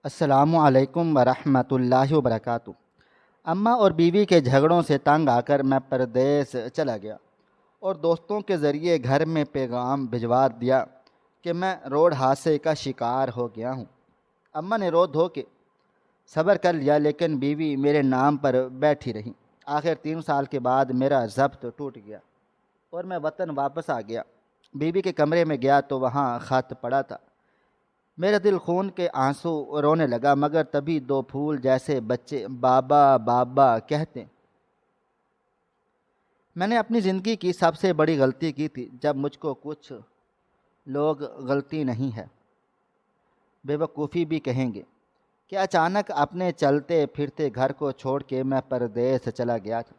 السلام علیکم ورحمۃ اللہ وبرکاتہ۔ اماں اور بیوی کے جھگڑوں سے تنگ آ کر میں پردیس چلا گیا اور دوستوں کے ذریعے گھر میں پیغام بھجوا دیا کہ میں روڈ حادثے کا شکار ہو گیا ہوں۔ اماں نے رو دھو کے صبر کر لیا، لیکن بیوی میرے نام پر بیٹھی رہی۔ آخر 3 سال کے بعد میرا ضبط ٹوٹ گیا اور میں وطن واپس آ گیا۔ بیوی کے کمرے میں گیا تو وہاں خط پڑا تھا۔ میرا دل خون کے آنسو رونے لگا، مگر تبھی دو پھول جیسے بچے بابا بابا کہتے۔ میں نے اپنی زندگی کی سب سے بڑی غلطی کی تھی جب مجھ کو کچھ لوگ غلطی نہیں ہے بے وقوفی بھی کہیں گے کہ اچانک اپنے چلتے پھرتے گھر کو چھوڑ کے میں پردیس چلا گیا تھا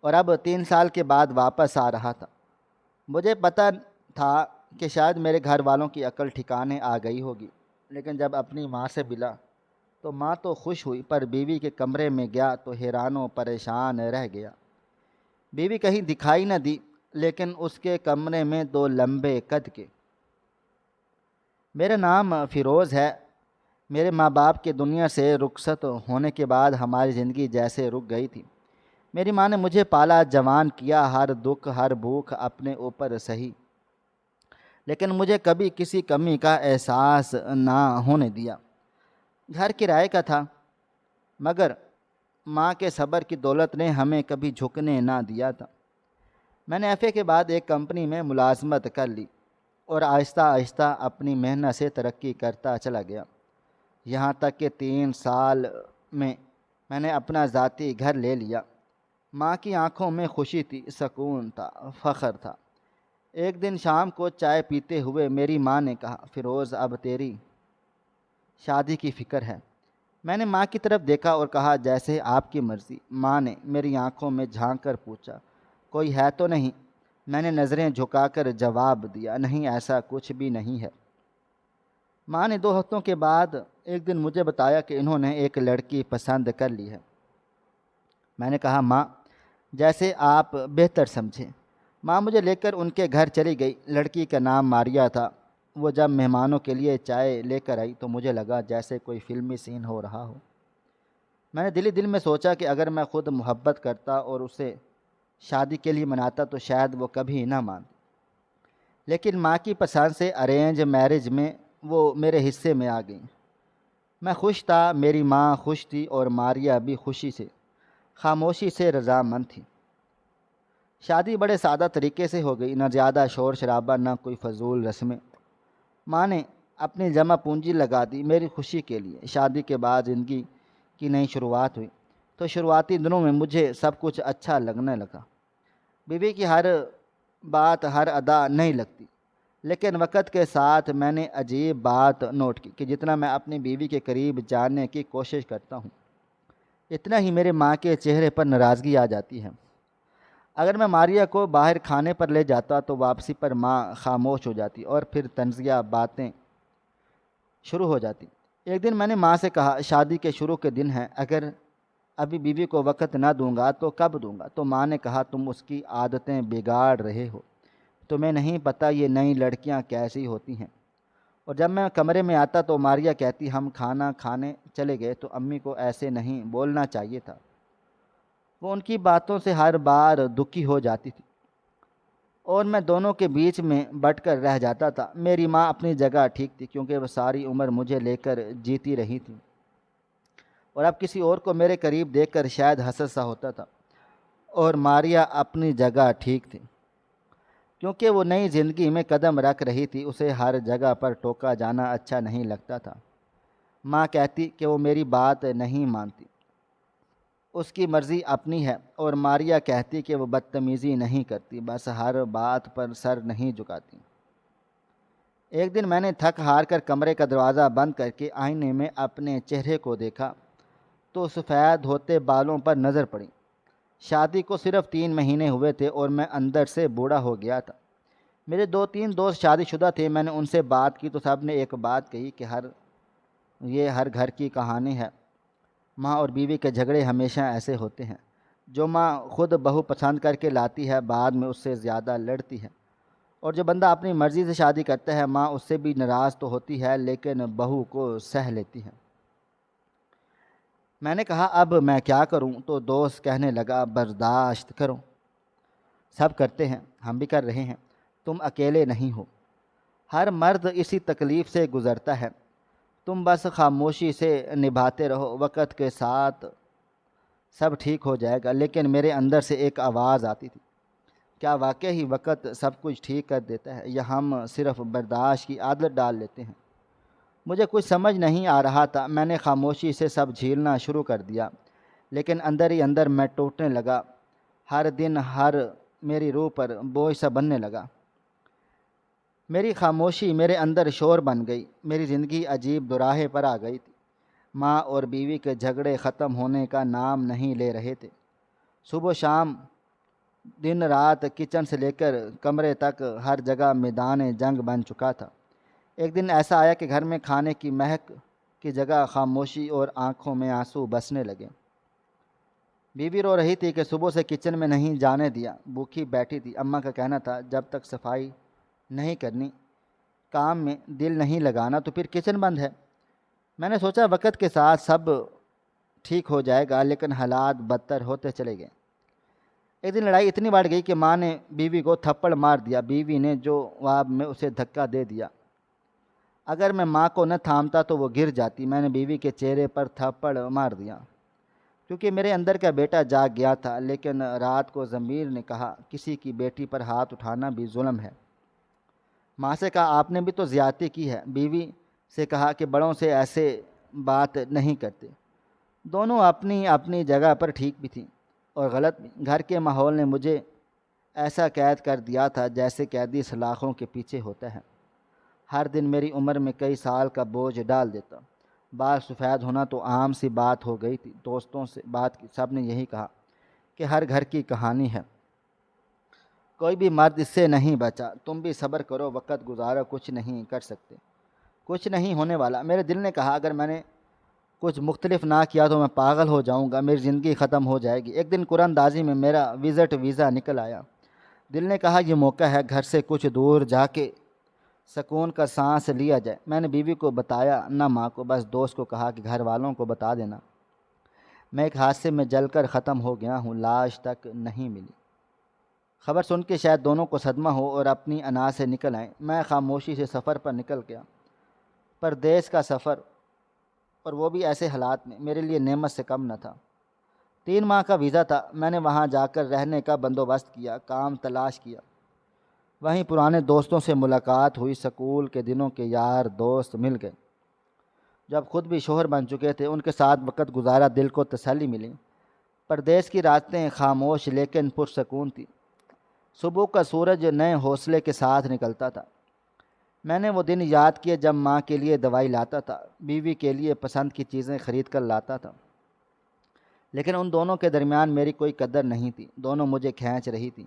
اور اب 3 سال کے بعد واپس آ رہا تھا۔ مجھے پتہ تھا کہ شاید میرے گھر والوں کی عقل ٹھکانے آ گئی ہوگی، لیکن جب اپنی ماں سے ملا تو ماں تو خوش ہوئی، پر بیوی کے کمرے میں گیا تو حیران و پریشان رہ گیا۔ بیوی کہیں دکھائی نہ دی، لیکن اس کے کمرے میں دو لمبے قد کے۔ میرا نام فیروز ہے۔ میرے ماں باپ کے دنیا سے رخصت ہونے کے بعد ہماری زندگی جیسے رک گئی تھی۔ میری ماں نے مجھے پالا، جوان کیا، ہر دکھ ہر بھوک اپنے اوپر سہی، لیکن مجھے کبھی کسی کمی کا احساس نہ ہونے دیا۔ گھر کرائے کا تھا، مگر ماں کے صبر کی دولت نے ہمیں کبھی جھکنے نہ دیا تھا۔ میں نے ایف اے کے بعد ایک کمپنی میں ملازمت کر لی اور آہستہ آہستہ اپنی محنت سے ترقی کرتا چلا گیا، یہاں تک کہ 3 سال میں نے اپنا ذاتی گھر لے لیا۔ ماں کی آنکھوں میں خوشی تھی، سکون تھا، فخر تھا۔ ایک دن شام کو چائے پیتے ہوئے میری ماں نے کہا، فیروز اب تیری شادی کی فکر ہے۔ میں نے ماں کی طرف دیکھا اور کہا، جیسے آپ کی مرضی۔ ماں نے میری آنکھوں میں جھانک کر پوچھا، کوئی ہے تو نہیں؟ میں نے نظریں جھکا کر جواب دیا، نہیں، ایسا کچھ بھی نہیں ہے۔ ماں نے 2 ہفتوں کے بعد ایک دن مجھے بتایا کہ انہوں نے ایک لڑکی پسند کر لی ہے۔ میں نے کہا، ماں جیسے آپ بہتر سمجھیں۔ ماں مجھے لے کر ان کے گھر چلی گئی۔ لڑکی کا نام ماریا تھا۔ وہ جب مہمانوں کے لیے چائے لے کر آئی تو مجھے لگا جیسے کوئی فلمی سین ہو رہا ہو۔ میں نے دل ہی دل میں سوچا کہ اگر میں خود محبت کرتا اور اسے شادی کے لیے مناتا تو شاید وہ کبھی نہ مانتی، لیکن ماں کی پسند سے ارینج میرج میں وہ میرے حصے میں آ گئیں۔ میں خوش تھا، میری ماں خوش تھی اور ماریا بھی خوشی سے خاموشی سے رضامند تھی۔ شادی بڑے سادہ طریقے سے ہو گئی، نہ زیادہ شور شرابہ، نہ کوئی فضول رسمیں۔ ماں نے اپنی جمع پونجی لگا دی میری خوشی کے لیے۔ شادی کے بعد زندگی کی نئی شروعات ہوئی تو شروعاتی دنوں میں مجھے سب کچھ اچھا لگنے لگا۔ بیوی کی ہر بات، ہر ادا نہیں لگتی، لیکن وقت کے ساتھ میں نے عجیب بات نوٹ کی کہ جتنا میں اپنی بیوی کے قریب جاننے کی کوشش کرتا ہوں، اتنا ہی میرے ماں کے چہرے پر ناراضگی آ جاتی ہے۔ اگر میں ماریا کو باہر کھانے پر لے جاتا تو واپسی پر ماں خاموش ہو جاتی اور پھر طنزیہ باتیں شروع ہو جاتی۔ ایک دن میں نے ماں سے کہا، شادی کے شروع کے دن ہیں، اگر ابھی بیوی کو وقت نہ دوں گا تو کب دوں گا؟ تو ماں نے کہا، تم اس کی عادتیں بگاڑ رہے ہو، تمہیں نہیں پتہ یہ نئی لڑکیاں کیسی ہوتی ہیں۔ اور جب میں کمرے میں آتا تو ماریا کہتی، ہم کھانا کھانے چلے گئے تو امی کو ایسے نہیں بولنا چاہیے تھا۔ وہ ان کی باتوں سے ہر بار دکھی ہو جاتی تھی اور میں دونوں کے بیچ میں بٹ کر رہ جاتا تھا۔ میری ماں اپنی جگہ ٹھیک تھی، کیونکہ وہ ساری عمر مجھے لے کر جیتی رہی تھی، اور اب کسی اور کو میرے قریب دیکھ کر شاید حسد سا ہوتا تھا۔ اور ماریا اپنی جگہ ٹھیک تھی، کیونکہ وہ نئی زندگی میں قدم رکھ رہی تھی، اسے ہر جگہ پر ٹوکا جانا اچھا نہیں لگتا تھا۔ ماں کہتی کہ وہ میری بات نہیں مانتی، اس کی مرضی اپنی ہے، اور ماریا کہتی کہ وہ بدتمیزی نہیں کرتی، بس ہر بات پر سر نہیں جھکاتی۔ ایک دن میں نے تھک ہار کر کمرے کا دروازہ بند کر کے آئینے میں اپنے چہرے کو دیکھا تو سفید ہوتے بالوں پر نظر پڑی۔ شادی کو صرف 3 مہینے ہوئے تھے اور میں اندر سے بوڑھا ہو گیا تھا۔ میرے 2-3 دوست شادی شدہ تھے، میں نے ان سے بات کی تو سب نے ایک بات کہی کہ یہ ہر گھر کی کہانی ہے، ماں اور بیوی کے جھگڑے ہمیشہ ایسے ہوتے ہیں۔ جو ماں خود بہو پسند کر کے لاتی ہے، بعد میں اس سے زیادہ لڑتی ہے اور جو بندہ اپنی مرضی سے شادی کرتا ہے، ماں اس سے بھی ناراض تو ہوتی ہے لیکن بہو کو سہ لیتی ہے۔ میں نے کہا اب میں کیا کروں؟ تو دوست کہنے لگا برداشت کرو، سب کرتے ہیں، ہم بھی کر رہے ہیں، تم اکیلے نہیں ہو، ہر مرد اسی تکلیف سے گزرتا ہے، تم بس خاموشی سے نبھاتے رہو، وقت کے ساتھ سب ٹھیک ہو جائے گا۔ لیکن میرے اندر سے ایک آواز آتی تھی، کیا واقعی ہی وقت سب کچھ ٹھیک کر دیتا ہے یا ہم صرف برداشت کی عادت ڈال لیتے ہیں؟ مجھے کچھ سمجھ نہیں آ رہا تھا۔ میں نے خاموشی سے سب جھیلنا شروع کر دیا، لیکن اندر ہی اندر میں ٹوٹنے لگا، ہر دن ہر میری روح پر بوجھ سا بننے لگا۔ میری خاموشی میرے اندر شور بن گئی، میری زندگی عجیب دوراہے پر آ گئی تھی۔ ماں اور بیوی کے جھگڑے ختم ہونے کا نام نہیں لے رہے تھے۔ صبح و شام، دن رات، کچن سے لے کر کمرے تک، ہر جگہ میدان جنگ بن چکا تھا۔ ایک دن ایسا آیا کہ گھر میں کھانے کی مہک کی جگہ خاموشی اور آنکھوں میں آنسو بسنے لگے۔ بیوی رو رہی تھی کہ صبح سے کچن میں نہیں جانے دیا، بھوکی بیٹھی تھی۔ اماں کا کہنا تھا جب تک صفائی نہیں کرنی، کام میں دل نہیں لگانا تو پھر کچن بند ہے۔ میں نے سوچا وقت کے ساتھ سب ٹھیک ہو جائے گا، لیکن حالات بدتر ہوتے چلے گئے۔ ایک دن لڑائی اتنی بڑھ گئی کہ ماں نے بیوی کو تھپڑ مار دیا۔ بیوی نے جواب میں اسے دھکا دے دیا۔ اگر میں ماں کو نہ تھامتا تو وہ گر جاتی۔ میں نے بیوی کے چہرے پر تھپڑ مار دیا کیونکہ میرے اندر کا بیٹا جاگ گیا تھا، لیکن رات کو ضمیر نے کہا کسی کی بیٹی پر ہاتھ اٹھانا بھی ظلم ہے۔ ماں سے کہا آپ نے بھی تو زیادتی کی ہے۔ بیوی سے کہا کہ بڑوں سے ایسے بات نہیں کرتے۔ دونوں اپنی اپنی جگہ پر ٹھیک بھی تھیں اور غلط بھی۔ گھر کے ماحول نے مجھے ایسا قید کر دیا تھا جیسے قیدی سلاخوں کے پیچھے ہوتا ہے۔ ہر دن میری عمر میں کئی سال کا بوجھ ڈال دیتا۔ بال سفید ہونا تو عام سی بات ہو گئی تھی۔ دوستوں سے بات کی، سب نے یہی کہا کہ ہر گھر کی کہانی ہے، کوئی بھی مرد اس سے نہیں بچا، تم بھی صبر کرو، وقت گزارو، کچھ نہیں کر سکتے، کچھ نہیں ہونے والا۔ میرے دل نے کہا اگر میں نے کچھ مختلف نہ کیا تو میں پاگل ہو جاؤں گا، میری زندگی ختم ہو جائے گی۔ ایک دن قرآن اندازی میں میرا وزٹ ویزا نکل آیا۔ دل نے کہا یہ موقع ہے گھر سے کچھ دور جا کے سکون کا سانس لیا جائے۔ میں نے بیوی کو بتایا، نہ ماں کو، بس دوست کو کہا کہ گھر والوں کو بتا دینا میں ایک حادثے میں جل کر ختم ہو گیا ہوں، لاش تک نہیں ملی۔ خبر سن کے شاید دونوں کو صدمہ ہو اور اپنی انا سے نکل آئیں۔ میں خاموشی سے سفر پر نکل گیا، پردیس کا سفر، اور وہ بھی ایسے حالات میں، میرے لیے نعمت سے کم نہ تھا۔ 3 ماہ کا ویزا تھا۔ میں نے وہاں جا کر رہنے کا بندوبست کیا، کام تلاش کیا، وہیں پرانے دوستوں سے ملاقات ہوئی، سکول کے دنوں کے یار دوست مل گئے جو اب خود بھی شوہر بن چکے تھے۔ ان کے ساتھ وقت گزارا، دل کو تسلی ملی۔ پردیس کی راتیں خاموش لیکن پرسکون تھی۔ صبح کا سورج نئے حوصلے کے ساتھ نکلتا تھا۔ میں نے وہ دن یاد کیے جب ماں کے لیے دوائی لاتا تھا، بیوی کے لیے پسند کی چیزیں خرید کر لاتا تھا، لیکن ان دونوں کے درمیان میری کوئی قدر نہیں تھی۔ دونوں مجھے کھینچ رہی تھیں،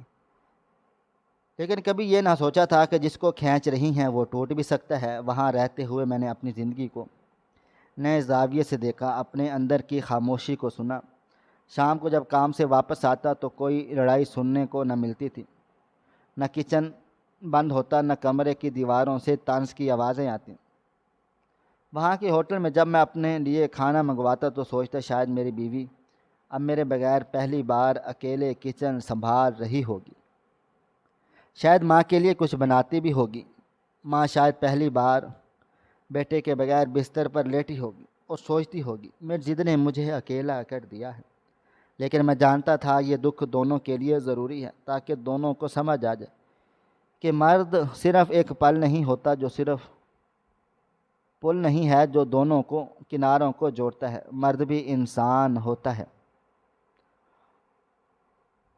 لیکن کبھی یہ نہ سوچا تھا کہ جس کو کھینچ رہی ہیں وہ ٹوٹ بھی سکتا ہے۔ وہاں رہتے ہوئے میں نے اپنی زندگی کو نئے زاویے سے دیکھا، اپنے اندر کی خاموشی کو سنا۔ شام کو جب کام سے واپس آتا تو کوئی لڑائی سننے کو نہ ملتی تھی، نہ کچن بند ہوتا، نہ کمرے کی دیواروں سے طنز کی آوازیں آتی۔ وہاں کے ہوٹل میں جب میں اپنے لیے کھانا منگواتا تو سوچتا شاید میری بیوی اب میرے بغیر پہلی بار اکیلے کچن سنبھال رہی ہوگی، شاید ماں کے لیے کچھ بناتی بھی ہوگی، ماں شاید پہلی بار بیٹے کے بغیر بستر پر لیٹی ہوگی اور سوچتی ہوگی میری ضد نے مجھے اکیلا کر دیا ہے۔ لیکن میں جانتا تھا یہ دکھ دونوں کے لیے ضروری ہے، تاکہ دونوں کو سمجھ آ جائے کہ مرد صرف ایک پل نہیں ہوتا، جو صرف پل نہیں ہے جو دونوں کو کناروں کو جوڑتا ہے، مرد بھی انسان ہوتا ہے،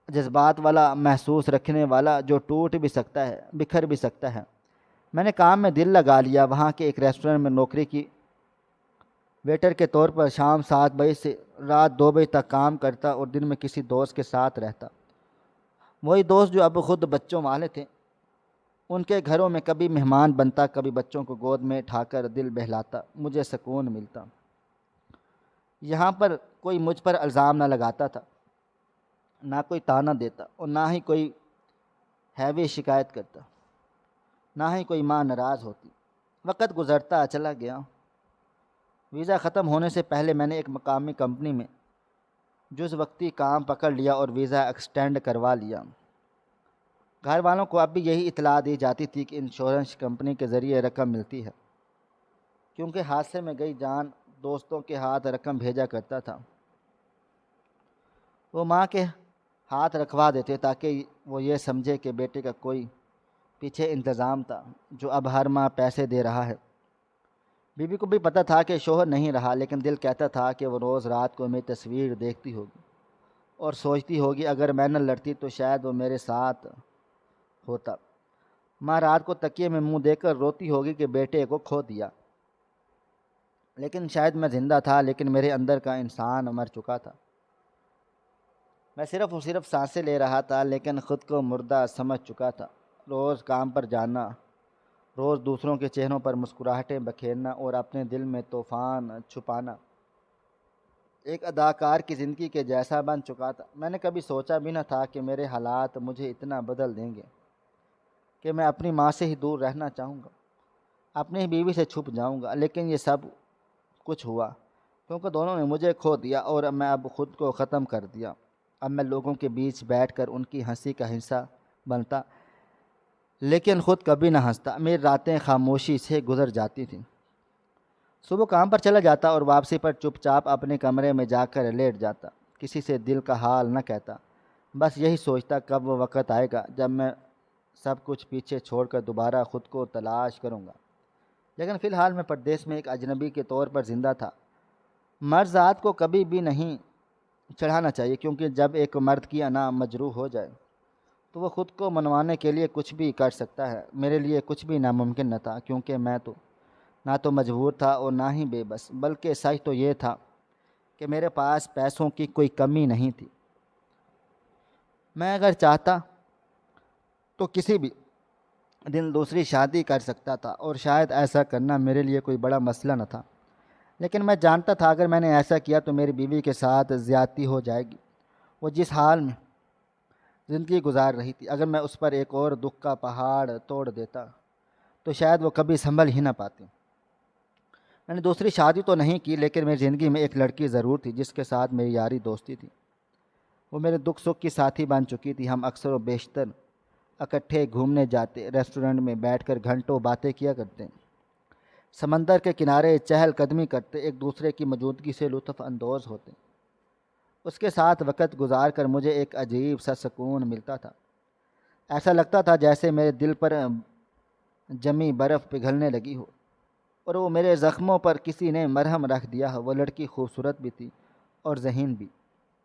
جذبات والا، محسوس رکھنے والا، جو ٹوٹ بھی سکتا ہے، بکھر بھی سکتا ہے۔ میں نے کام میں دل لگا لیا، وہاں کے ایک ریسٹورنٹ میں نوکری کی، ویٹر کے طور پر شام 7 بجے سے رات 2 بجے تک کام کرتا اور دن میں کسی دوست کے ساتھ رہتا، وہی دوست جو اب خود بچوں والے تھے۔ ان کے گھروں میں کبھی مہمان بنتا، کبھی بچوں کو گود میں اٹھا کر دل بہلاتا، مجھے سکون ملتا۔ یہاں پر کوئی مجھ پر الزام نہ لگاتا تھا، نہ کوئی طعنہ دیتا اور نہ ہی کوئی ہیوی شکایت کرتا۔ نہ ہی کوئی ماں ناراض ہوتی۔ وقت گزرتا چلا گیا۔ ویزا ختم ہونے سے پہلے میں نے ایک مقامی کمپنی میں جز وقتی کام پکڑ لیا اور ویزا ایکسٹینڈ کروا لیا۔ گھر والوں کو اب بھی یہی اطلاع دی جاتی تھی کہ انشورنس کمپنی کے ذریعے رقم ملتی ہے، کیونکہ حادثے میں گئی جان دوستوں کے ہاتھ رقم بھیجا کرتا تھا۔ وہ ماں کے ہاتھ رکھوا دیتے تاکہ وہ یہ سمجھے کہ بیٹے کا کوئی پیچھے انتظام تھا جو اب ہر ماہ پیسے دے رہا ہے۔ بیوی کو بھی پتہ تھا کہ شوہر نہیں رہا، لیکن دل کہتا تھا کہ وہ روز رات کو میری تصویر دیکھتی ہوگی اور سوچتی ہوگی اگر میں نہ لڑتی تو شاید وہ میرے ساتھ ہوتا۔ ماں رات کو تکیے میں منہ دے کر روتی ہوگی کہ بیٹے کو کھو دیا۔ لیکن شاید میں زندہ تھا، لیکن میرے اندر کا انسان مر چکا تھا۔ میں صرف اور صرف سانسیں لے رہا تھا، لیکن خود کو مردہ سمجھ چکا تھا۔ روز کام پر جانا، روز دوسروں کے چہروں پر مسکراہٹیں بکھیرنا اور اپنے دل میں طوفان چھپانا ایک اداکار کی زندگی کے جیسا بن چکا تھا۔ میں نے کبھی سوچا بھی نہ تھا کہ میرے حالات مجھے اتنا بدل دیں گے کہ میں اپنی ماں سے ہی دور رہنا چاہوں گا، اپنی ہی بیوی سے چھپ جاؤں گا۔ لیکن یہ سب کچھ ہوا کیونکہ دونوں نے مجھے کھو دیا اور میں اب خود کو ختم کر دیا۔ اب میں لوگوں کے بیچ بیٹھ کر ان کی ہنسی کا حصہ بنتا، لیکن خود کبھی نہ ہنستا۔ میری راتیں خاموشی سے گزر جاتی تھیں۔ صبح کام پر چلا جاتا اور واپسی پر چپ چاپ اپنے کمرے میں جا کر لیٹ جاتا، کسی سے دل کا حال نہ کہتا، بس یہی سوچتا کب وہ وقت آئے گا جب میں سب کچھ پیچھے چھوڑ کر دوبارہ خود کو تلاش کروں گا۔ لیکن فی الحال میں پردیس میں ایک اجنبی کے طور پر زندہ تھا۔ مرد ذات کو کبھی بھی نہیں چڑھانا چاہیے، کیونکہ جب ایک مرد کی انا مجروح ہو جائے تو وہ خود کو منوانے کے لیے کچھ بھی کر سکتا ہے۔ میرے لیے کچھ بھی ناممکن نہ تھا، کیونکہ میں تو نہ تو مجبور تھا اور نہ ہی بے بس، بلکہ سچ تو یہ تھا کہ میرے پاس پیسوں کی کوئی کمی نہیں تھی۔ میں اگر چاہتا تو کسی بھی دن دوسری شادی کر سکتا تھا، اور شاید ایسا کرنا میرے لیے کوئی بڑا مسئلہ نہ تھا۔ لیکن میں جانتا تھا اگر میں نے ایسا کیا تو میری بیوی کے ساتھ زیادتی ہو جائے گی۔ وہ جس حال میں زندگی گزار رہی تھی، اگر میں اس پر ایک اور دکھ کا پہاڑ توڑ دیتا تو شاید وہ کبھی سنبھل ہی نہ پاتی۔ میں نے دوسری شادی تو نہیں کی، لیکن میری زندگی میں ایک لڑکی ضرور تھی جس کے ساتھ میری یاری دوستی تھی۔ وہ میرے دکھ سکھ کی ساتھی بن چکی تھی۔ ہم اکثر و بیشتر اکٹھے گھومنے جاتے، ریسٹورنٹ میں بیٹھ کر گھنٹوں باتیں کیا کرتے، سمندر کے کنارے چہل قدمی کرتے، ایک دوسرے کی موجودگی سے لطف اندوز ہوتے۔ اس کے ساتھ وقت گزار کر مجھے ایک عجیب سا سکون ملتا تھا۔ ایسا لگتا تھا جیسے میرے دل پر جمی برف پگھلنے لگی ہو اور وہ میرے زخموں پر کسی نے مرہم رکھ دیا ہو۔ وہ لڑکی خوبصورت بھی تھی اور ذہین بھی۔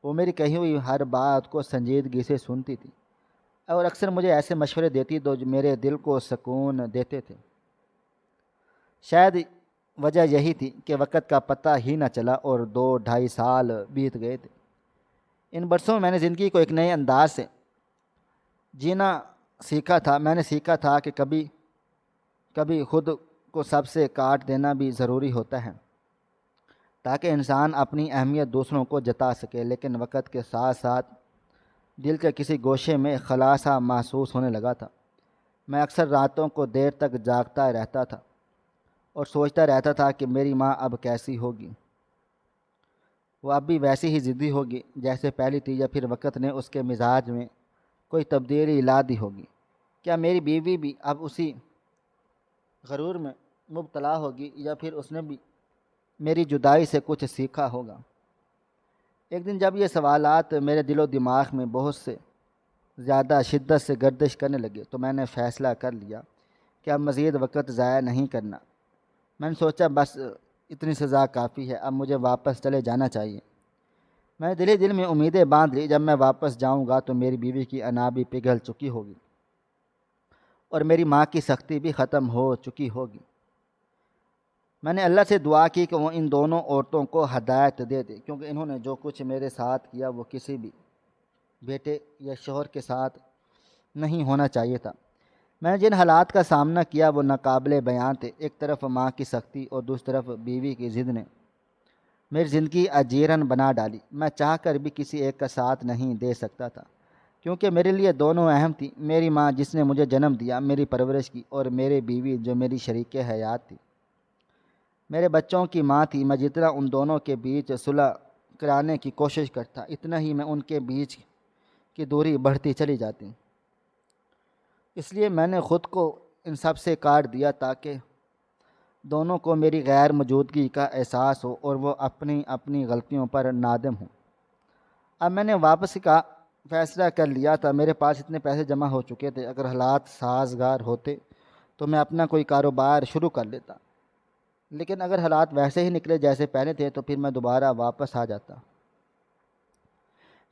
وہ میری کہی ہوئی ہر بات کو سنجیدگی سے سنتی تھی اور اکثر مجھے ایسے مشورے دیتی جو میرے دل کو سکون دیتے تھے۔ شاید وجہ یہی تھی کہ وقت کا پتہ ہی نہ چلا اور 2-2.5 سال بیت گئے تھے۔ ان برسوں میں میں نے زندگی کو ایک نئے انداز سے جینا سیکھا تھا۔ میں نے سیکھا تھا کہ کبھی کبھی خود کو سب سے کاٹ دینا بھی ضروری ہوتا ہے تاکہ انسان اپنی اہمیت دوسروں کو جتا سکے۔ لیکن وقت کے ساتھ ساتھ دل کے کسی گوشے میں خلا سا محسوس ہونے لگا تھا۔ میں اکثر راتوں کو دیر تک جاگتا رہتا تھا اور سوچتا رہتا تھا کہ میری ماں اب کیسی ہوگی۔ وہ اب بھی ویسی ہی ضدی ہوگی جیسے پہلی تھی، یا پھر وقت نے اس کے مزاج میں کوئی تبدیلی لا دی ہوگی؟ کیا میری بیوی بھی اب اسی غرور میں مبتلا ہوگی، یا پھر اس نے بھی میری جدائی سے کچھ سیکھا ہوگا؟ ایک دن جب یہ سوالات میرے دل و دماغ میں بہت سے زیادہ شدت سے گردش کرنے لگے تو میں نے فیصلہ کر لیا کہ اب مزید وقت ضائع نہیں کرنا۔ میں نے سوچا بس اتنی سزا کافی ہے، اب مجھے واپس چلے جانا چاہیے۔ میں نے دل ہی دل میں امیدیں باندھ لی، جب میں واپس جاؤں گا تو میری بیوی کی انا بھی پگھل چکی ہوگی اور میری ماں کی سختی بھی ختم ہو چکی ہوگی۔ میں نے اللہ سے دعا کی کہ وہ ان دونوں عورتوں کو ہدایت دے دے، کیونکہ انہوں نے جو کچھ میرے ساتھ کیا وہ کسی بھی بیٹے یا شوہر کے ساتھ نہیں ہونا چاہیے تھا۔ میں نے جن حالات کا سامنا کیا وہ ناقابل بیان تھے۔ ایک طرف ماں کی سختی اور دوسری طرف بیوی کی ضد نے میری زندگی اجیرن بنا ڈالی۔ میں چاہ کر بھی کسی ایک کا ساتھ نہیں دے سکتا تھا۔ کیونکہ میرے لیے دونوں اہم تھی، میری ماں جس نے مجھے جنم دیا، میری پرورش کی، اور میری بیوی جو میری شریک حیات تھی، میرے بچوں کی ماں تھی۔ میں جتنا ان دونوں کے بیچ صلح کرانے کی کوشش کرتا، اتنا ہی میں ان کے بیچ کی دوری بڑھتی چلی جاتی۔ اس لیے میں نے خود کو ان سب سے کاٹ دیا تاکہ دونوں کو میری غیر موجودگی کا احساس ہو اور وہ اپنی اپنی غلطیوں پر نادم ہوں۔ اب میں نے واپسی کا فیصلہ کر لیا تھا، میرے پاس اتنے پیسے جمع ہو چکے تھے، اگر حالات سازگار ہوتے تو میں اپنا کوئی کاروبار شروع کر لیتا، لیکن اگر حالات ویسے ہی نکلے جیسے پہلے تھے تو پھر میں دوبارہ واپس آ جاتا۔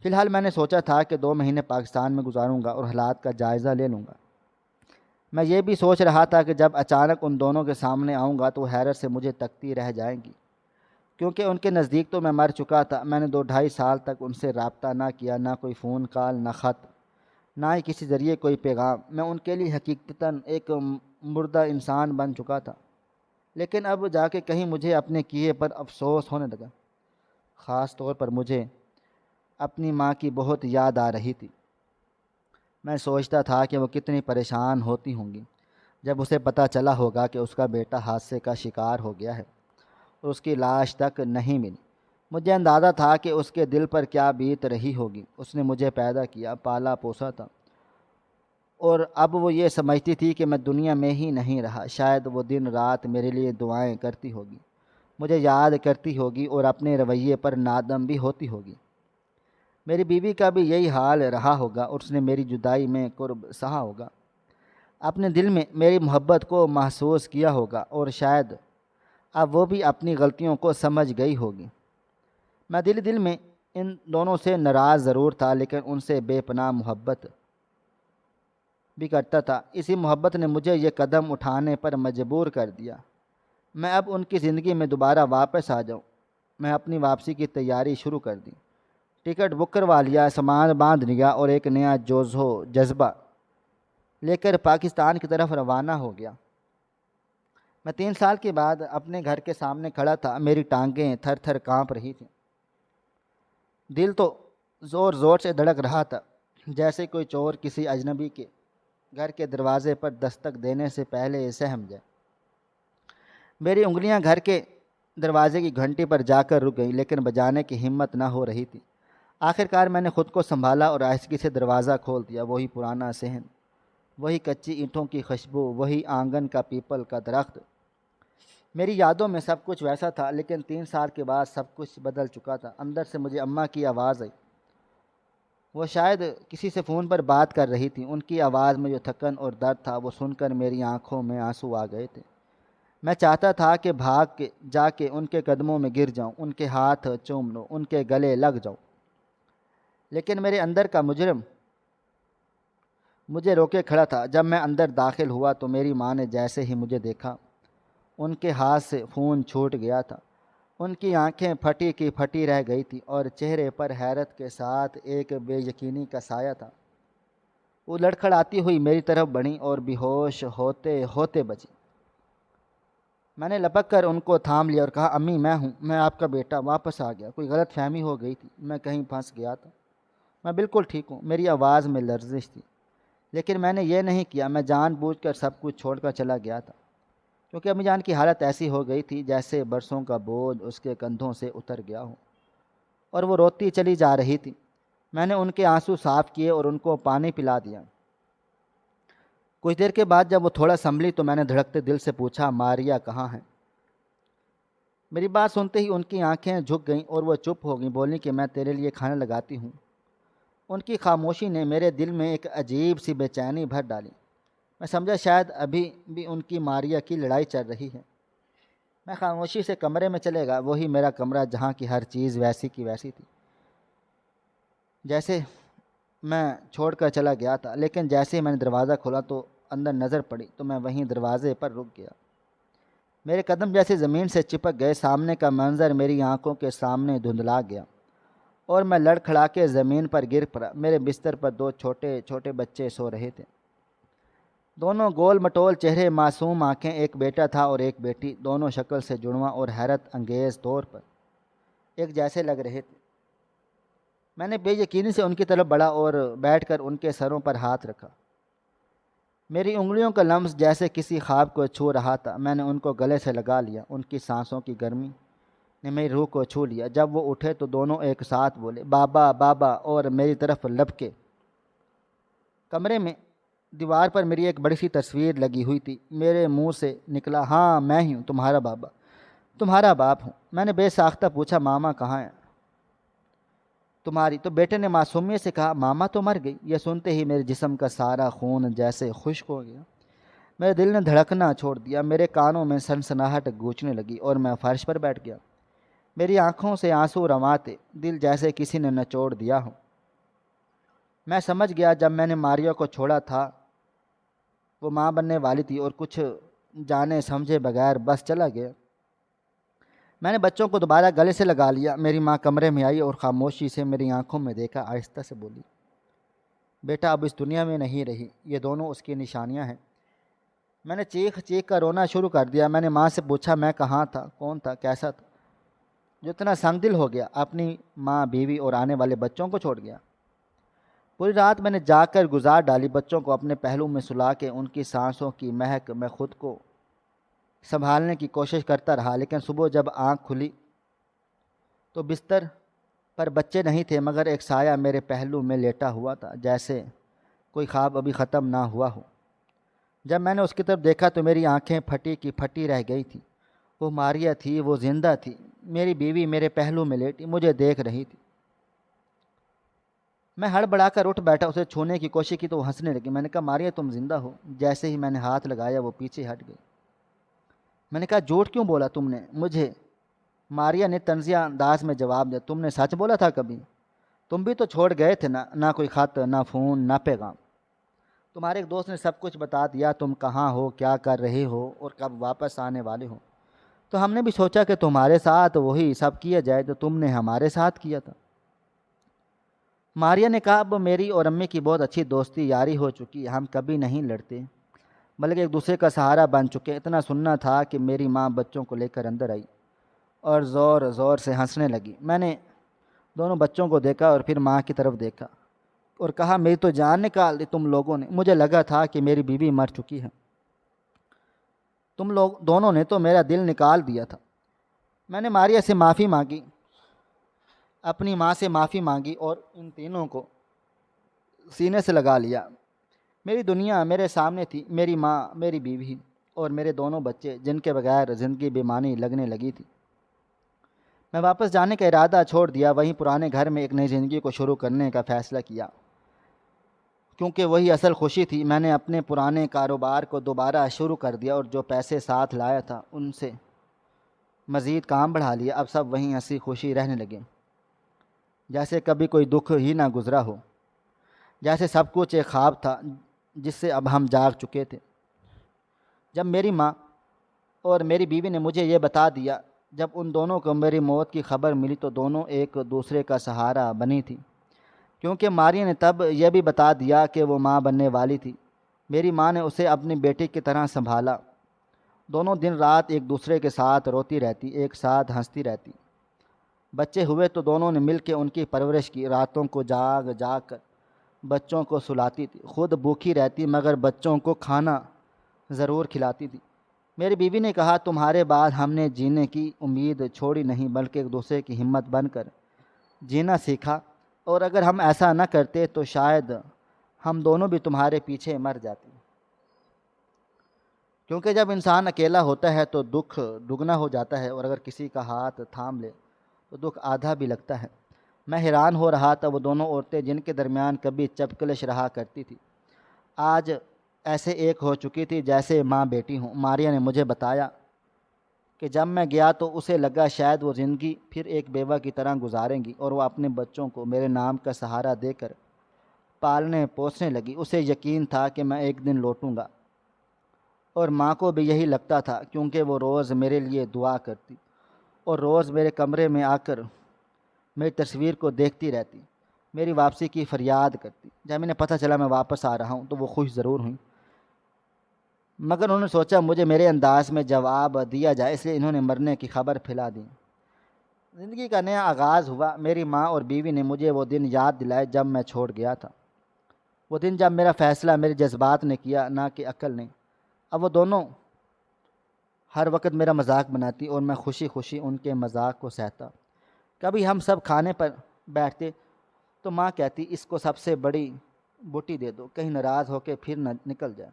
فی الحال میں نے سوچا تھا کہ 2 مہینے پاکستان میں گزاروں گا اور حالات کا جائزہ لے لوں گا۔ میں یہ بھی سوچ رہا تھا کہ جب اچانک ان دونوں کے سامنے آؤں گا تو وہ حیرت سے مجھے تکتی رہ جائیں گی، کیونکہ ان کے نزدیک تو میں مر چکا تھا۔ میں نے 2 ڈھائی سال تک ان سے رابطہ نہ کیا، نہ کوئی فون کال، نہ خط، نہ ہی کسی ذریعے کوئی پیغام۔ میں ان کے لیے حقیقتاً ایک مردہ انسان بن چکا تھا۔ لیکن اب جا کے کہیں مجھے اپنے کیے پر افسوس ہونے لگا۔ خاص طور پر مجھے اپنی ماں کی بہت یاد آ رہی تھی۔ میں سوچتا تھا کہ وہ کتنی پریشان ہوتی ہوں گی جب اسے پتہ چلا ہوگا کہ اس کا بیٹا حادثے کا شکار ہو گیا ہے اور اس کی لاش تک نہیں ملی۔ مجھے اندازہ تھا کہ اس کے دل پر کیا بیت رہی ہوگی۔ اس نے مجھے پیدا کیا، پالا پوسا تھا، اور اب وہ یہ سمجھتی تھی کہ میں دنیا میں ہی نہیں رہا۔ شاید وہ دن رات میرے لیے دعائیں کرتی ہوگی، مجھے یاد کرتی ہوگی اور اپنے رویے پر نادم بھی ہوتی ہوگی۔ میری بیوی کا بھی یہی حال رہا ہوگا اور اس نے میری جدائی میں کرب سہا ہوگا، اپنے دل میں میری محبت کو محسوس کیا ہوگا، اور شاید اب وہ بھی اپنی غلطیوں کو سمجھ گئی ہوگی۔ میں دل میں ان دونوں سے ناراض ضرور تھا، لیکن ان سے بے پناہ محبت بھی کرتا تھا۔ اسی محبت نے مجھے یہ قدم اٹھانے پر مجبور کر دیا۔ میں اب ان کی زندگی میں دوبارہ واپس آ جاؤں۔ میں اپنی واپسی کی تیاری شروع کر دی، ٹکٹ بک کروا لیا، سامان باندھ لیا اور ایک نیا جوش و جذبہ لے کر پاکستان کی طرف روانہ ہو گیا۔ میں 3 سال کے بعد اپنے گھر کے سامنے کھڑا تھا، میری ٹانگیں تھر تھر کانپ رہی تھیں، دل تو زور زور سے دھڑک رہا تھا، جیسے کوئی چور کسی اجنبی کے گھر کے دروازے پر دستک دینے سے پہلے سہم جائے۔ میری انگلیاں گھر کے دروازے کی گھنٹی پر جا کر رک گئیں، لیکن بجانے کی ہمت نہ ہو رہی تھی۔ آخرکار میں نے خود کو سنبھالا اور آہستگی سے دروازہ کھول دیا۔ وہی پرانا صحن، وہی کچی اینٹوں کی خوشبو، وہی آنگن کا پیپل کا درخت۔ میری یادوں میں سب کچھ ویسا تھا، لیکن 3 سال کے بعد سب کچھ بدل چکا تھا۔ اندر سے مجھے اماں کی آواز آئی۔ وہ شاید کسی سے فون پر بات کر رہی تھی۔ ان کی آواز میں جو تھکن اور درد تھا وہ سن کر میری آنکھوں میں آنسو آ گئے تھے۔ میں چاہتا تھا کہ بھاگ کے جا کے ان کے قدموں میں گر جاؤں، ان کے ہاتھ چوم لوں، ان کے گلے لگ جاؤں، لیکن میرے اندر کا مجرم مجھے روکے کھڑا تھا۔ جب میں اندر داخل ہوا تو میری ماں نے جیسے ہی مجھے دیکھا، ان کے ہاتھ سے فون چھوٹ گیا تھا۔ ان کی آنکھیں پھٹی کی پھٹی رہ گئی تھی اور چہرے پر حیرت کے ساتھ ایک بے یقینی کا سایہ تھا۔ وہ لڑکھڑاتی ہوئی میری طرف بڑھیں اور بے ہوش ہوتے ہوتے بچی۔ میں نے لپک کر ان کو تھام لیا اور کہا، امی میں ہوں، میں آپ کا بیٹا واپس آ گیا، کوئی غلط فہمی ہو گئی تھی، میں کہیں پھنس گیا تھا، میں بالکل ٹھیک ہوں۔ میری آواز میں لرزش تھی، لیکن میں نے یہ نہیں کیا، میں جان بوجھ کر سب کچھ چھوڑ کر چلا گیا تھا، کیونکہ امی جان کی حالت ایسی ہو گئی تھی جیسے برسوں کا بوجھ اس کے کندھوں سے اتر گیا ہو، اور وہ روتی چلی جا رہی تھی۔ میں نے ان کے آنسو صاف کیے اور ان کو پانی پلا دیا۔ کچھ دیر کے بعد جب وہ تھوڑا سنبھلی تو میں نے دھڑکتے دل سے پوچھا، ماریا کہاں ہے؟ میری بات سنتے ہی ان کی آنکھیں جھک گئیں اور وہ چپ ہو گئیں، بولی کہ میں تیرے لیے کھانا لگاتی ہوں۔ ان کی خاموشی نے میرے دل میں ایک عجیب سی بے چینی بھر ڈالی۔ میں سمجھا شاید ابھی بھی ان کی ماریا کی لڑائی چل رہی ہے۔ میں خاموشی سے کمرے میں چلے گا، وہی میرا کمرہ جہاں کی ہر چیز ویسی کی ویسی تھی جیسے میں چھوڑ کر چلا گیا تھا، لیکن جیسے ہی میں نے دروازہ کھولا تو اندر نظر پڑی تو میں وہیں دروازے پر رک گیا۔ میرے قدم جیسے زمین سے چپک گئے، سامنے کا منظر میری آنکھوں کے سامنے دھندلا گیا اور میں لڑکھڑا کے زمین پر گر پڑا۔ میرے بستر پر 2 چھوٹے چھوٹے بچے سو رہے تھے، دونوں گول مٹول چہرے، معصوم آنکھیں، ایک بیٹا تھا اور ایک بیٹی، دونوں شکل سے جڑواں اور حیرت انگیز طور پر ایک جیسے لگ رہے تھے۔ میں نے بے یقینی سے ان کی طرف بڑھا اور بیٹھ کر ان کے سروں پر ہاتھ رکھا۔ میری انگلیوں کا لمس جیسے کسی خواب کو چھو رہا تھا۔ میں نے ان کو گلے سے لگا لیا۔ ان کی سانسوں کی گرمی نے میری روح کو چھو لیا۔ جب وہ اٹھے تو دونوں ایک ساتھ بولے، بابا بابا، اور میری طرف لپکے۔ کمرے میں دیوار پر میری ایک بڑی سی تصویر لگی ہوئی تھی۔ میرے منہ سے نکلا، ہاں میں ہی ہوں، تمہارا بابا، تمہارا باپ ہوں۔ میں نے بے ساختہ پوچھا، ماما کہاں ہے تمہاری؟ تو بیٹے نے معصومیت سے کہا، ماما تو مر گئی۔ یہ سنتے ہی میرے جسم کا سارا خون جیسے خشک ہو گیا۔ میرے دل نے دھڑکنا چھوڑ دیا، میرے کانوں میں سنسناہٹ گونجنے لگی اور میں فرش پر بیٹھ گیا۔ میری آنکھوں سے آنسو رواں تھے، دل جیسے کسی نے نچوڑ دیا ہو۔ میں سمجھ گیا، جب میں نے ماریا کو چھوڑا تھا وہ ماں بننے والی تھی، اور کچھ جانے سمجھے بغیر بس چلا گیا۔ میں نے بچوں کو دوبارہ گلے سے لگا لیا۔ میری ماں کمرے میں آئی اور خاموشی سے میری آنکھوں میں دیکھا، آہستہ سے بولی، بیٹا اب اس دنیا میں نہیں رہی، یہ دونوں اس کی نشانیاں ہیں۔ میں نے چیخ چیخ کر رونا شروع کر دیا۔ میں نے ماں سے پوچھا، میں کہاں تھا، کون تھا، کیسا تھا جو اتنا سنگ دل ہو گیا، اپنی ماں، بیوی اور آنے والے بچوں کو چھوڑ گیا؟ پوری رات میں نے جاگ کر گزار ڈالی، بچوں کو اپنے پہلو میں سلا کے ان کی سانسوں کی مہک میں خود کو سنبھالنے کی کوشش کرتا رہا۔ لیکن صبح جب آنکھ کھلی تو بستر پر بچے نہیں تھے، مگر ایک سایہ میرے پہلو میں لیٹا ہوا تھا، جیسے کوئی خواب ابھی ختم نہ ہوا ہو۔ جب میں نے اس کی طرف دیکھا تو میری آنکھیں پھٹی کی پھٹی رہ گئی تھیں۔ وہ ماریا تھی، وہ زندہ تھی۔ میری بیوی میرے پہلو میں لیٹی مجھے دیکھ رہی تھی۔ میں ہڑبڑا کر اٹھ بیٹھا، اسے چھونے کی کوشش کی تو وہ ہنسنے لگی۔ میں نے کہا، ماریا تم زندہ ہو؟ جیسے ہی میں نے ہاتھ لگایا وہ پیچھے ہٹ گئی۔ میں نے کہا، جھوٹ کیوں بولا تم نے مجھے؟ ماریا نے طنزیہ انداز میں جواب دیا، تم نے سچ بولا تھا کبھی؟ تم بھی تو چھوڑ گئے تھے نا، نہ کوئی خط، نہ فون، نہ پیغام۔ تمہارے ایک دوست نے سب کچھ بتا دیا، تم کہاں ہو، کیا کر رہے ہو اور کب واپس آنے والے ہو۔ تو ہم نے بھی سوچا کہ تمہارے ساتھ وہی سب کیا جائے جو تم نے ہمارے ساتھ کیا تھا۔ ماریا نے کہا، اب میری اور امی کی بہت اچھی دوستی یاری ہو چکی، ہم کبھی نہیں لڑتے بلکہ ایک دوسرے کا سہارا بن چکے۔ اتنا سننا تھا کہ میری ماں بچوں کو لے کر اندر آئی اور زور زور سے ہنسنے لگی۔ میں نے دونوں بچوں کو دیکھا اور پھر ماں کی طرف دیکھا اور کہا، میری تو جان نکال دی تم لوگوں نے، مجھے لگا تھا کہ میری بیوی مر چکی ہے، تم لوگ دونوں نے تو میرا دل نکال دیا تھا۔ میں نے ماریا سے معافی مانگی، اپنی ماں سے معافی مانگی اور ان تینوں کو سینے سے لگا لیا۔ میری دنیا میرے سامنے تھی، میری ماں، میری بیوی اور میرے دونوں بچے، جن کے بغیر زندگی بے معنی لگنے لگی تھی۔ میں واپس جانے کا ارادہ چھوڑ دیا، وہیں پرانے گھر میں ایک نئی زندگی کو شروع کرنے کا فیصلہ کیا، کیونکہ وہی اصل خوشی تھی۔ میں نے اپنے پرانے کاروبار کو دوبارہ شروع کر دیا اور جو پیسے ساتھ لایا تھا ان سے مزید کام بڑھا لیا۔ اب سب وہیں ہنسی خوشی رہنے لگے، جیسے کبھی کوئی دکھ ہی نہ گزرا ہو، جیسے سب کچھ ایک خواب تھا جس سے اب ہم جاگ چکے تھے۔ جب میری ماں اور میری بیوی نے مجھے یہ بتا دیا، جب ان دونوں کو میری موت کی خبر ملی تو دونوں ایک دوسرے کا سہارا بنی تھی، کیونکہ ماریا نے تب یہ بھی بتا دیا کہ وہ ماں بننے والی تھی۔ میری ماں نے اسے اپنی بیٹی کی طرح سنبھالا۔ دونوں دن رات ایک دوسرے کے ساتھ روتی رہتی، ایک ساتھ ہنستی رہتی۔ بچے ہوئے تو دونوں نے مل کے ان کی پرورش کی، راتوں کو جاگ جاگ کر بچوں کو سلاتی تھی، خود بھوکی رہتی مگر بچوں کو کھانا ضرور کھلاتی تھی۔ میری بیوی نے کہا، تمہارے بعد ہم نے جینے کی امید چھوڑی نہیں بلکہ ایک دوسرے کی ہمت بن کر جینا سیکھا، اور اگر ہم ایسا نہ کرتے تو شاید ہم دونوں بھی تمہارے پیچھے مر جاتے، کیونکہ جب انسان اکیلا ہوتا ہے تو دکھ دگنا ہو جاتا ہے، اور اگر کسی کا ہاتھ تھام لے تو دکھ آدھا بھی لگتا ہے۔ میں حیران ہو رہا تھا، وہ دونوں عورتیں جن کے درمیان کبھی چپکلش رہا کرتی تھی آج ایسے ایک ہو چکی تھی جیسے ماں بیٹی ہوں۔ ماریا نے مجھے بتایا کہ جب میں گیا تو اسے لگا شاید وہ زندگی پھر ایک بیوہ کی طرح گزاریں گی، اور وہ اپنے بچوں کو میرے نام کا سہارا دے کر پالنے پوسنے لگی۔ اسے یقین تھا کہ میں ایک دن لوٹوں گا، اور ماں کو بھی یہی لگتا تھا، کیونکہ وہ روز میرے لیے دعا کرتی اور روز میرے کمرے میں آ کر میری تصویر کو دیکھتی رہتی، میری واپسی کی فریاد کرتی۔ جب انہیں پتہ چلا میں واپس آ رہا ہوں تو وہ خوش ضرور ہوئیں، مگر انہوں نے سوچا مجھے میرے انداز میں جواب دیا جائے، اس لیے انہوں نے مرنے کی خبر پھیلا دی۔ زندگی کا نیا آغاز ہوا۔ میری ماں اور بیوی نے مجھے وہ دن یاد دلائے جب میں چھوڑ گیا تھا، وہ دن جب میرا فیصلہ میرے جذبات نے کیا، نہ کہ عقل نے۔ اب وہ دونوں ہر وقت میرا مذاق بناتی اور میں خوشی خوشی ان کے مذاق کو سہتا۔ کبھی ہم سب کھانے پر بیٹھتے تو ماں کہتی اس کو سب سے بڑی بوٹی دے دو، کہیں ناراض ہو کے پھر نہ نکل جائے۔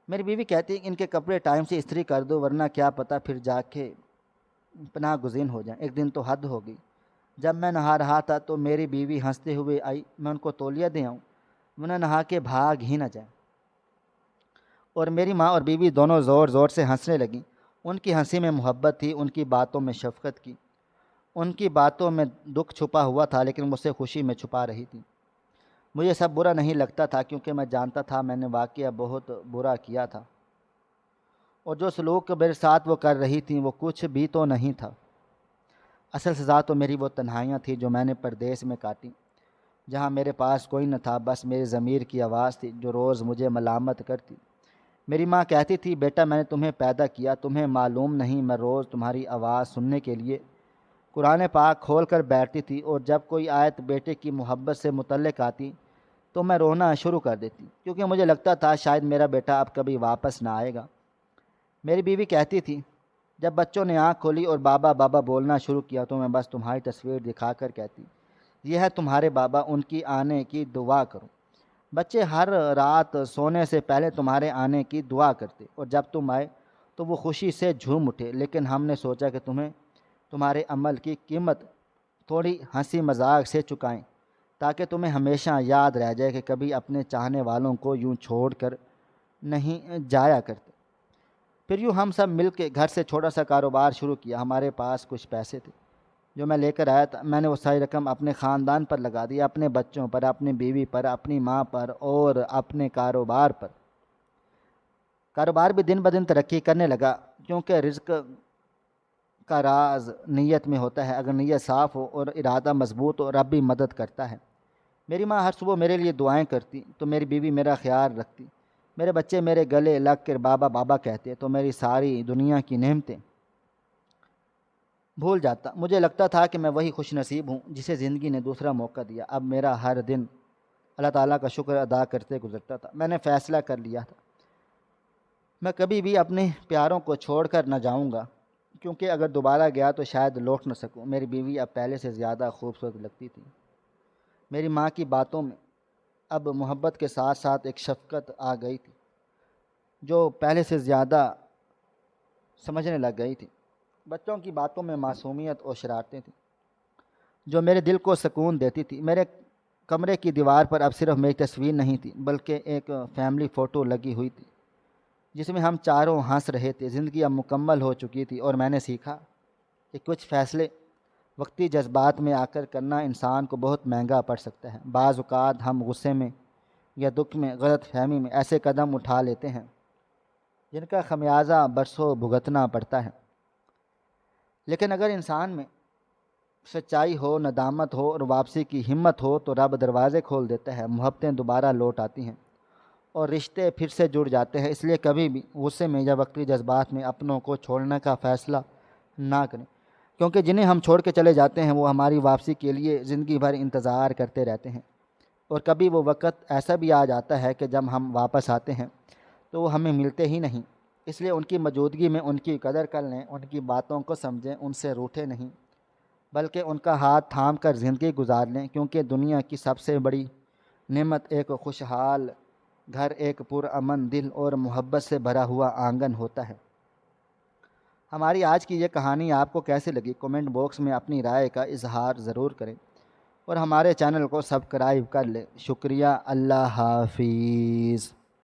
میری بیوی کہتی ان کے کپڑے ٹائم سے استری کر دو ورنہ کیا پتہ پھر جا کے پناہ گزین ہو جائیں۔ ایک دن تو حد ہو گئی، جب میں نہا رہا تھا تو میری بیوی ہنستے ہوئے آئی، میں ان کو تولیہ دے آؤں، ورنہ نہا کے بھاگ ہی نہ جائیں۔ اور میری ماں اور بیوی دونوں زور زور سے ہنسنے لگیں۔ ان کی ہنسی میں محبت تھی، ان کی باتوں میں شفقت کی، ان کی باتوں میں دکھ چھپا ہوا تھا لیکن مجھ سے خوشی میں چھپا رہی تھی۔ مجھے سب برا نہیں لگتا تھا کیونکہ میں جانتا تھا میں نے واقعہ بہت برا کیا تھا، اور جو سلوک میرے ساتھ وہ کر رہی تھیں وہ کچھ بھی تو نہیں تھا۔ اصل سزا تو میری وہ تنہائیاں تھیں جو میں نے پردیس میں کاٹی، جہاں میرے پاس کوئی نہ تھا، بس میرے ضمیر کی آواز تھی جو روز مجھے ملامت کرتی۔ میری ماں کہتی تھی بیٹا میں نے تمہیں پیدا کیا، تمہیں معلوم نہیں میں روز تمہاری آواز سننے کے لیے قرآن پاک کھول کر بیٹھتی تھی، اور جب کوئی آیت بیٹے کی محبت سے متعلق آتی تو میں رونا شروع کر دیتی، کیونکہ مجھے لگتا تھا شاید میرا بیٹا اب کبھی واپس نہ آئے گا۔ میری بیوی کہتی تھی جب بچوں نے آنکھ کھولی اور بابا بابا بولنا شروع کیا تو میں بس تمہاری تصویر دکھا کر کہتی یہ ہے تمہارے بابا، ان کی آنے کی دعا کرو۔ بچے ہر رات سونے سے پہلے تمہارے آنے کی دعا کرتے، اور جب تم آئے تو وہ خوشی سے جھوم اٹھے، لیکن ہم نے سوچا کہ تمہارے عمل کی قیمت تھوڑی ہنسی مذاق سے چکائیں تاکہ تمہیں ہمیشہ یاد رہ جائے کہ کبھی اپنے چاہنے والوں کو یوں چھوڑ کر نہیں جایا کرتے۔ پھر یوں ہم سب مل کے گھر سے چھوٹا سا کاروبار شروع کیا۔ ہمارے پاس کچھ پیسے تھے جو میں لے کر آیا تھا، میں نے وہ ساری رقم اپنے خاندان پر لگا دی، اپنے بچوں پر، اپنی بیوی پر، اپنی ماں پر اور اپنے کاروبار پر۔ کاروبار بھی دن بدن ترقی کرنے لگا، کیونکہ رزق کا راز نیت میں ہوتا ہے۔ اگر نیت صاف ہو اور ارادہ مضبوط ہو رب بھی مدد کرتا ہے۔ میری ماں ہر صبح میرے لیے دعائیں کرتی تو میری بیوی میرا خیال رکھتی، میرے بچے میرے گلے لگ کر بابا بابا کہتے تو میری ساری دنیا کی نعمتیں بھول جاتا۔ مجھے لگتا تھا کہ میں وہی خوش نصیب ہوں جسے زندگی نے دوسرا موقع دیا۔ اب میرا ہر دن اللہ تعالیٰ کا شکر ادا کرتے گزرتا تھا۔ میں نے فیصلہ کر لیا تھا میں کبھی بھی اپنے پیاروں کو چھوڑ کر نہ جاؤں گا، کیونکہ اگر دوبارہ گیا تو شاید لوٹ نہ سکوں۔ میری بیوی اب پہلے سے زیادہ خوبصورت لگتی تھی۔ میری ماں کی باتوں میں اب محبت کے ساتھ ساتھ ایک شفقت آ گئی تھی جو پہلے سے زیادہ سمجھنے لگ گئی تھی۔ بچوں کی باتوں میں معصومیت اور شرارتیں تھیں جو میرے دل کو سکون دیتی تھی۔ میرے کمرے کی دیوار پر اب صرف میری تصویر نہیں تھی بلکہ ایک فیملی فوٹو لگی ہوئی تھی جس میں ہم چاروں ہنس رہے تھے۔ زندگی اب مکمل ہو چکی تھی اور میں نے سیکھا کہ کچھ فیصلے وقتی جذبات میں آ کر کرنا انسان کو بہت مہنگا پڑ سکتا ہے۔ بعض اوقات ہم غصے میں یا دکھ میں، غلط فہمی میں ایسے قدم اٹھا لیتے ہیں جن کا خمیازہ برسوں بھگتنا پڑتا ہے، لیکن اگر انسان میں سچائی ہو، ندامت ہو اور واپسی کی ہمت ہو تو رب دروازے کھول دیتا ہے، محبتیں دوبارہ لوٹ آتی ہیں اور رشتے پھر سے جڑ جاتے ہیں۔ اس لیے کبھی بھی غصے میں یا وقتی جذبات میں اپنوں کو چھوڑنے کا فیصلہ نہ کریں، کیونکہ جنہیں ہم چھوڑ کے چلے جاتے ہیں وہ ہماری واپسی کے لیے زندگی بھر انتظار کرتے رہتے ہیں، اور کبھی وہ وقت ایسا بھی آ جاتا ہے کہ جب ہم واپس آتے ہیں تو وہ ہمیں ملتے ہی نہیں۔ اس لیے ان کی موجودگی میں ان کی قدر کر لیں، ان کی باتوں کو سمجھیں، ان سے روٹھے نہیں بلکہ ان کا ہاتھ تھام کر زندگی گزار لیں، کیونکہ دنیا کی سب سے بڑی نعمت ایک خوشحال گھر، ایک پرامن دل اور محبت سے بھرا ہوا آنگن ہوتا ہے۔ ہماری آج کی یہ کہانی آپ کو کیسے لگی؟ کومنٹ باکس میں اپنی رائے کا اظہار ضرور کریں اور ہمارے چینل کو سبسکرائب کر لیں۔ شکریہ، اللہ حافظ۔